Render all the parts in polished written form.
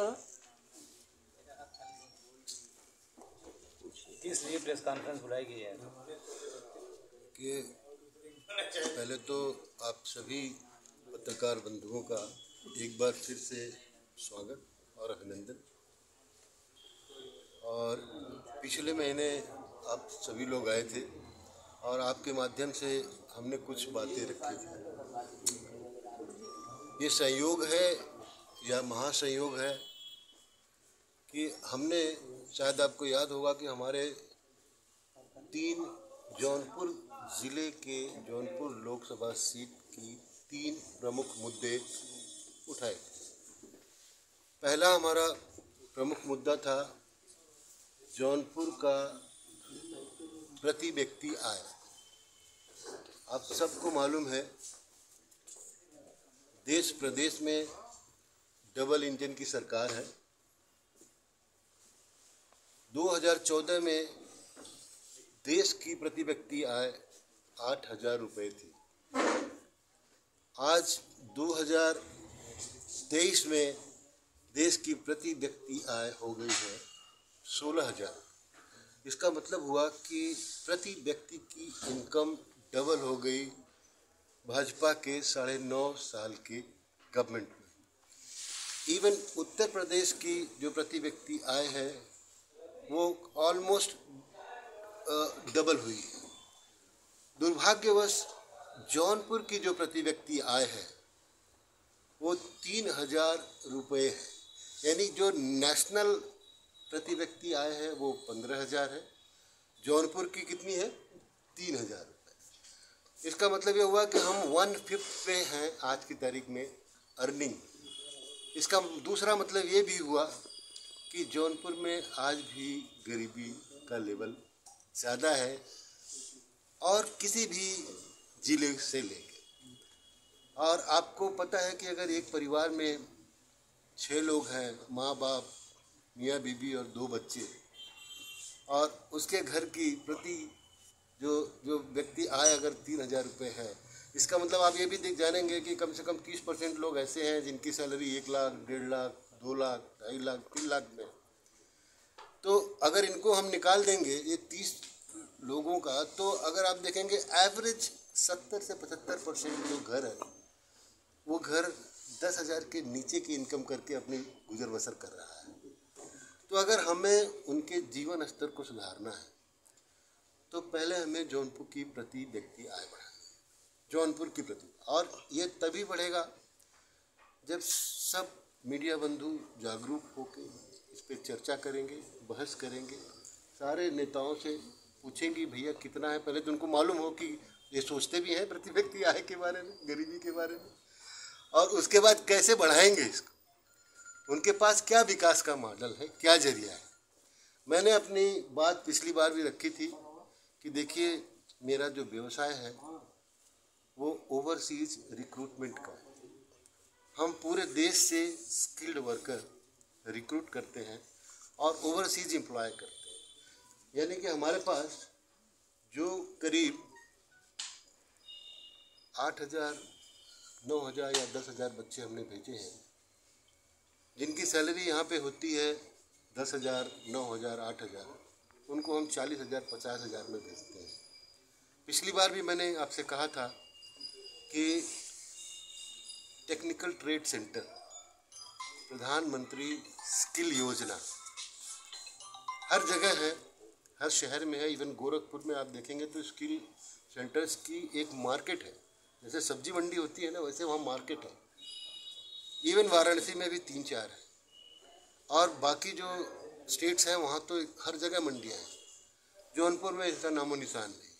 करो। किस लिए प्रेस कॉन्फ्रेंस बुलाई गई है? कि पहले तो आप सभी पत्रकार बंधुओं का एक बार फिर से स्वागत और अभिनंदन। और पिछले महीने आप सभी लोग आए थे और आपके माध्यम से हमने कुछ बातें रखी थी। ये संयोग है या महासंयोग है कि हमने, शायद आपको याद होगा कि हमारे 3 जौनपुर ज़िले के जौनपुर लोकसभा सीट की 3 प्रमुख मुद्दे उठाए। पहला हमारा प्रमुख मुद्दा था जौनपुर का प्रति व्यक्ति आय। आप सबको मालूम है देश प्रदेश में डबल इंजन की सरकार है। 2014 में देश की प्रति व्यक्ति आय 8,000 रुपये थी। आज 2023 में देश की प्रति व्यक्ति आय हो गई है 16,000। इसका मतलब हुआ कि प्रति व्यक्ति की इनकम डबल हो गई भाजपा के 9.5 साल के गवर्नमेंट में। इवन उत्तर प्रदेश की जो प्रति व्यक्ति आय है वो ऑलमोस्ट डबल हुई है। दुर्भाग्यवश जौनपुर की जो प्रति व्यक्ति आय है वो 3,000 रुपये है। यानी जो नेशनल प्रति व्यक्ति आय है वो 15,000 है, जौनपुर की कितनी है? 3,000 रुपये। इसका मतलब ये हुआ कि हम 1/5 पे हैं आज की तारीख में अर्निंग। इसका दूसरा मतलब ये भी हुआ कि जौनपुर में आज भी गरीबी का लेवल ज़्यादा है और किसी भी ज़िले से लेके। और आपको पता है कि अगर एक परिवार में 6 लोग हैं, माँ बाप, मियाँ बीबी और 2 बच्चे, और उसके घर की प्रति जो व्यक्ति आय अगर 3,000 रुपये है, इसका मतलब आप ये भी देख जानेंगे कि कम से कम 30% लोग ऐसे हैं जिनकी सैलरी 1 लाख, 1.5 लाख, 2 लाख, 2.5 लाख, 3 लाख में। तो अगर इनको हम निकाल देंगे ये 30 लोगों का, तो अगर आप देखेंगे एवरेज 70 से 75% जो घर है वो घर 10,000 के नीचे की इनकम करके अपनी गुजर बसर कर रहा है। तो अगर हमें उनके जीवन स्तर को सुधारना है तो पहले हमें जौनपुर की प्रति व्यक्ति आय बढ़ानी है, जौनपुर की प्रति। और ये तभी बढ़ेगा जब सब मीडिया बंधु जागरूक होकर इस पर चर्चा करेंगे, बहस करेंगे, सारे नेताओं से पूछेंगे भैया कितना है। पहले तो उनको मालूम हो कि ये सोचते भी हैं प्रति व्यक्ति आय के बारे में, गरीबी के बारे में, और उसके बाद कैसे बढ़ाएंगे इसको। उनके पास क्या विकास का मॉडल है, क्या जरिया है। मैंने अपनी बात पिछली बार भी रखी थी कि देखिए मेरा जो व्यवसाय है वो ओवरसीज रिक्रूटमेंट का है। हम पूरे देश से स्किल्ड वर्कर रिक्रूट करते हैं और ओवरसीज एम्प्लॉय करते हैं। यानी कि हमारे पास जो करीब 8,000, 9,000 या 10,000 बच्चे हमने भेजे हैं जिनकी सैलरी यहाँ पे होती है 10,000, 9,000, 8,000, उनको हम 40,000, 50,000 में भेजते हैं। पिछली बार भी मैंने आपसे कहा था कि टेक्निकल ट्रेड सेंटर, प्रधानमंत्री स्किल योजना हर जगह है, हर शहर में है। इवन गोरखपुर में आप देखेंगे तो स्किल सेंटर्स की एक मार्केट है। जैसे सब्जी मंडी होती है ना, वैसे वहाँ मार्केट है। इवन वाराणसी में भी 3-4 है, और बाकी जो स्टेट्स हैं वहाँ तो हर जगह मंडियाँ हैं। जौनपुर में इसका नामो निशान नहीं।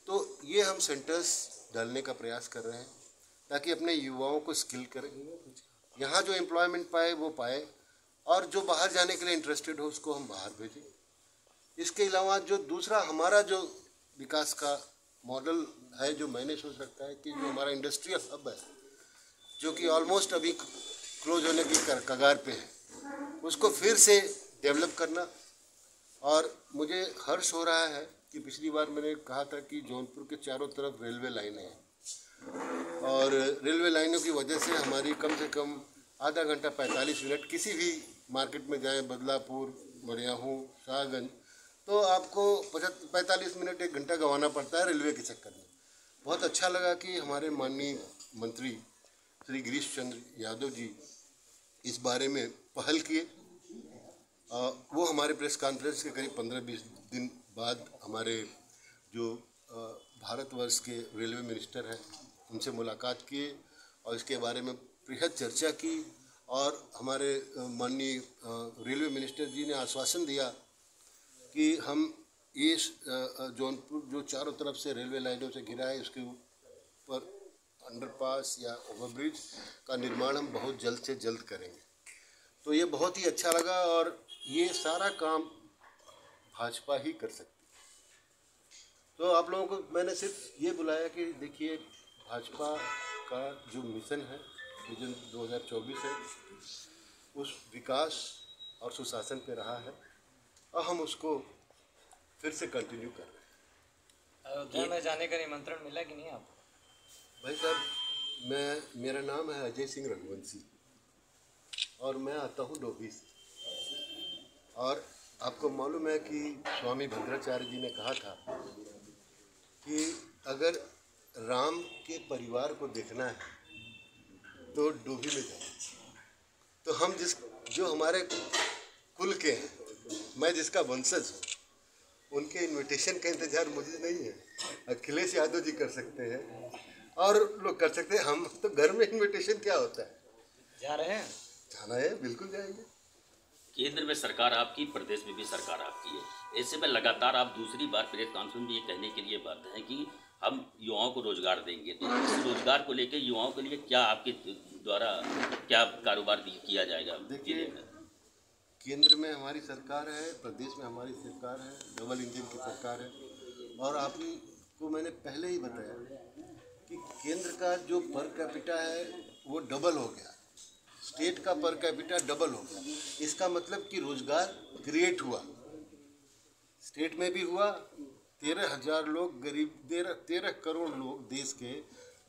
तो ये हम सेंटर्स डालने का प्रयास कर रहे हैं ताकि अपने युवाओं को स्किल करें, यहाँ जो एम्प्लॉयमेंट पाए वो पाए, और जो बाहर जाने के लिए इंटरेस्टेड हो उसको हम बाहर भेजें। इसके अलावा जो दूसरा हमारा जो विकास का मॉडल है, जो मैंने सोच रखा है कि जो हमारा इंडस्ट्रियल हब है जो कि ऑलमोस्ट अभी क्लोज होने की कगार पे है, उसको फिर से डेवलप करना। और मुझे हर्ष हो रहा है कि पिछली बार मैंने कहा था कि जौनपुर के चारों तरफ रेलवे लाइनें हैं, और रेलवे लाइनों की वजह से हमारी कम से कम आधा घंटा 45 मिनट किसी भी मार्केट में जाएं, बदलापुर, मड़ियाहू, शाहगंज, तो आपको 45 मिनट 1 घंटा गंवाना पड़ता है रेलवे के चक्कर में। बहुत अच्छा लगा कि हमारे माननीय मंत्री श्री गिरीश चंद्र यादव जी इस बारे में पहल किए। वो हमारे प्रेस कॉन्फ्रेंस के करीब 15-20 दिन बाद हमारे जो भारतवर्ष के रेलवे मिनिस्टर हैं उनसे मुलाकात किए और इसके बारे में बृहद चर्चा की। और हमारे माननीय रेलवे मिनिस्टर जी ने आश्वासन दिया कि हम इस जौनपुर जो चारों तरफ से रेलवे लाइनों से घिरा है उसके ऊपर अंडरपास या ओवरब्रिज का निर्माण हम बहुत जल्द से जल्द करेंगे। तो ये बहुत ही अच्छा लगा और ये सारा काम भाजपा ही कर सकती है। तो आप लोगों को मैंने सिर्फ ये बुलाया कि देखिए भाजपा का जो मिशन है, विजन 2024 है, उस विकास और सुशासन पे रहा है और हम उसको फिर से कंटिन्यू कर रहे हैं। अयोध्या में जाने का निमंत्रण मिला कि नहीं आपको? भाई साहब, मेरा नाम है अजय सिंह रघुवंशी और मैं आता हूँ डोभी से। और आपको मालूम है कि स्वामी भद्राचार्य जी ने कहा था कि अगर राम के परिवार को देखना है तो डोभी में जाए। तो हम जो हमारे कुल के हैं, मैं जिसका वंशज हूँ, उनके इनविटेशन का इंतजार मुझे नहीं है। अखिलेश यादव जी कर सकते हैं और लोग कर सकते हैं, हम तो घर में इनविटेशन क्या होता है। जा रहे हैं? जाना है, बिल्कुल जाएंगे। केंद्र में सरकार आपकी, प्रदेश में भी सरकार आपकी है। ऐसे में लगातार आप दूसरी बार प्रेस कॉन्फ्रेंस में ये कहने के लिए बात है कि हम युवाओं को रोजगार देंगे। तो इस रोजगार को लेकर युवाओं के लिए क्या आपके द्वारा क्या कारोबार किया जाएगा? देखिए, केंद्र में हमारी सरकार है, प्रदेश में हमारी सरकार है, डबल इंजन की सरकार है। और आपको मैंने पहले ही बताया कि केंद्र का जो पर कैपिटा है वो डबल हो गया, स्टेट का पर कैपिटा डबल हो गया। इसका मतलब कि रोजगार क्रिएट हुआ, स्टेट में भी हुआ। 13,000 लोग गरीब, 13 करोड़ लोग देश के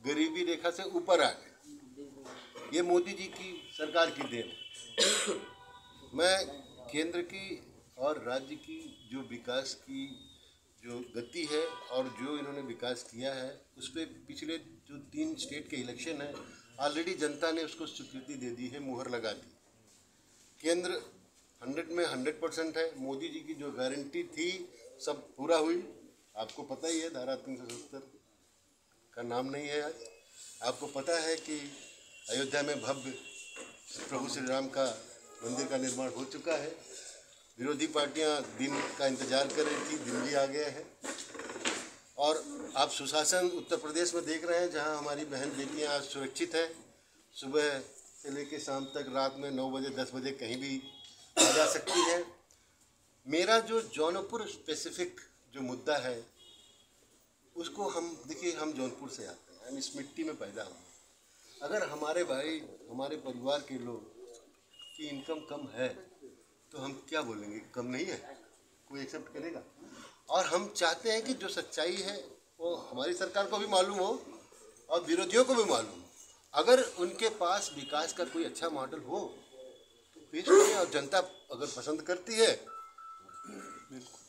गरीबी रेखा से ऊपर आ गए। ये मोदी जी की सरकार की देन है। मैं केंद्र की और राज्य की जो विकास की जो गति है और जो इन्होंने विकास किया है उस पर पिछले जो 3 स्टेट के इलेक्शन है ऑलरेडी जनता ने उसको स्वीकृति दे दी है, मुहर लगा दी। केंद्र 100 में 100% है। मोदी जी की जो गारंटी थी सब पूरा हुई। आपको पता ही है धारा 370 का नाम नहीं है आज। आपको पता है कि अयोध्या में भव्य प्रभु श्री राम का मंदिर का निर्माण हो चुका है। विरोधी पार्टियां दिन का इंतजार कर रही थी, दिन भी आ गया है। और आप सुशासन उत्तर प्रदेश में देख रहे हैं, जहां हमारी बहन बेटियां आज सुरक्षित हैं। सुबह से लेकर शाम तक, रात में 9 बजे 10 बजे कहीं भी आ जा सकती है। मेरा जो जौनपुर स्पेसिफिक जो मुद्दा है उसको हम देखिए, हम जौनपुर से आते हैं, हम इस मिट्टी में पैदा हुए। अगर हमारे भाई, हमारे परिवार के लोग की इनकम कम है तो हम क्या बोलेंगे? कम नहीं है, कोई एक्सेप्ट करेगा? और हम चाहते हैं कि जो सच्चाई है वो हमारी सरकार को भी मालूम हो और विरोधियों को भी मालूम हो। अगर उनके पास विकास का कोई अच्छा मॉडल हो तो पेश करें, और जनता अगर पसंद करती है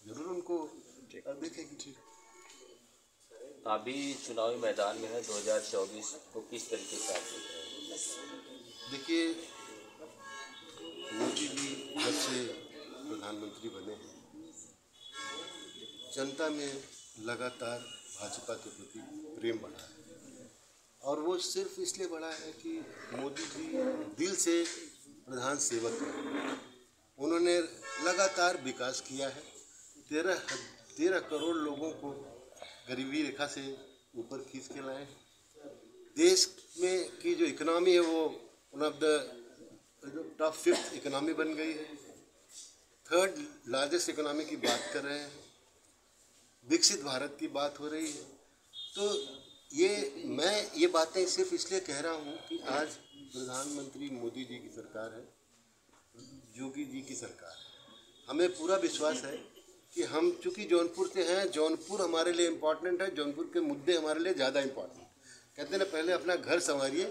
जरूर उनको देखेगी। ठीक, अभी चुनावी मैदान में है, 2024 को किस तरीके से आप देख रहे हैं? देखिए, मोदी जी जब से प्रधानमंत्री बने हैं, जनता में लगातार भाजपा के प्रति प्रेम बढ़ा है। और वो सिर्फ इसलिए बढ़ा है कि मोदी जी दिल से प्रधान सेवक हैं। उन्होंने लगातार विकास किया है। 13 करोड़ लोगों को गरीबी रेखा से ऊपर खींच के लाए हैं। देश में की जो इकोनॉमी है वो one of the top 5th economy बन गई है। 3rd लार्जेस्ट इकोनॉमी की बात कर रहे हैं, विकसित भारत की बात हो रही है। तो मैं ये बातें सिर्फ इसलिए कह रहा हूँ कि आज प्रधानमंत्री मोदी जी की सरकार है, योगी जी की सरकार है। हमें पूरा विश्वास है कि हम चूँकि जौनपुर से हैं, जौनपुर हमारे लिए इम्पॉर्टेंट है, जौनपुर के मुद्दे हमारे लिए ज़्यादा इम्पॉर्टेंट। कहते हैं ना, पहले अपना घर संवारिए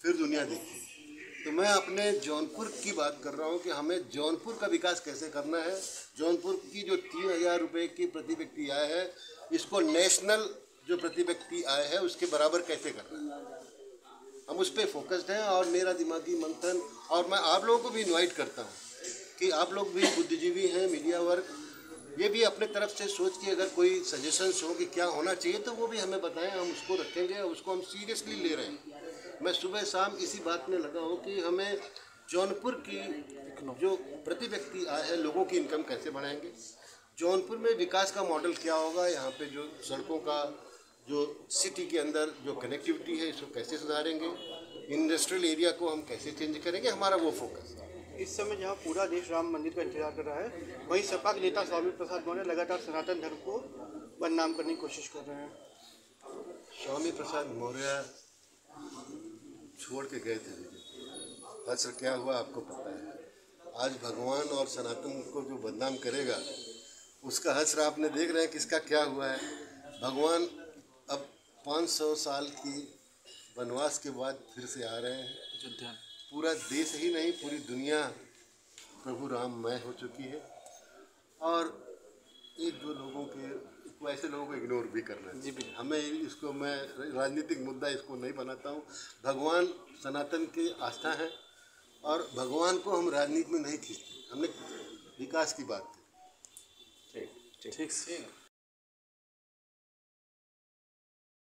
फिर दुनिया देखिए। तो मैं अपने जौनपुर की बात कर रहा हूँ कि हमें जौनपुर का विकास कैसे करना है। जौनपुर की जो 3,000 रुपये की प्रति व्यक्ति आय है, इसको नेशनल जो प्रति व्यक्ति आय है उसके बराबर कैसे करना है, हम उस पर फोकस्ड हैं। और मेरा दिमागी मंथन, और मैं आप लोगों को भी इनवाइट करता हूँ कि आप लोग भी बुद्धिजीवी हैं, मीडिया वर्ग, ये भी अपने तरफ से सोच के अगर कोई सजेशंस हो कि क्या होना चाहिए तो वो भी हमें बताएं, हम उसको रखेंगे और उसको हम सीरियसली ले रहे हैं। मैं सुबह शाम इसी बात में लगा हूँ कि हमें जौनपुर की जो प्रति व्यक्ति आय है, लोगों की इनकम कैसे बढ़ाएंगे, जौनपुर में विकास का मॉडल क्या होगा, यहाँ पे जो सड़कों का जो सिटी के अंदर जो कनेक्टिविटी है इसको कैसे सुधारेंगे, इंडस्ट्रियल एरिया को हम कैसे चेंज करेंगे, हमारा वो फोकस है। इस समय जहां पूरा देश राम मंदिर का इंतजार कर रहा है, वहीं सपा के नेता स्वामी प्रसाद मौर्य लगातार सनातन धर्म को बदनाम करने की कोशिश कर रहे हैं। स्वामी प्रसाद मौर्य छोड़ के गए थे, हश्र क्या हुआ आपको पता है। आज भगवान और सनातन को जो बदनाम करेगा उसका हश्र आपने देख रहे हैं किसका क्या हुआ है। भगवान अब 500 साल की वनवास के बाद फिर से आ रहे हैं। पूरा देश ही नहीं, पूरी दुनिया प्रभु राममय हो चुकी है। और ये जो लोगों के ऐसे लोगों को इग्नोर भी करना है। हमें इसको, मैं राजनीतिक मुद्दा इसको नहीं बनाता हूँ। भगवान सनातन की आस्था है और भगवान को हम राजनीति में नहीं खींचते, हमने विकास की बात की। ठीक।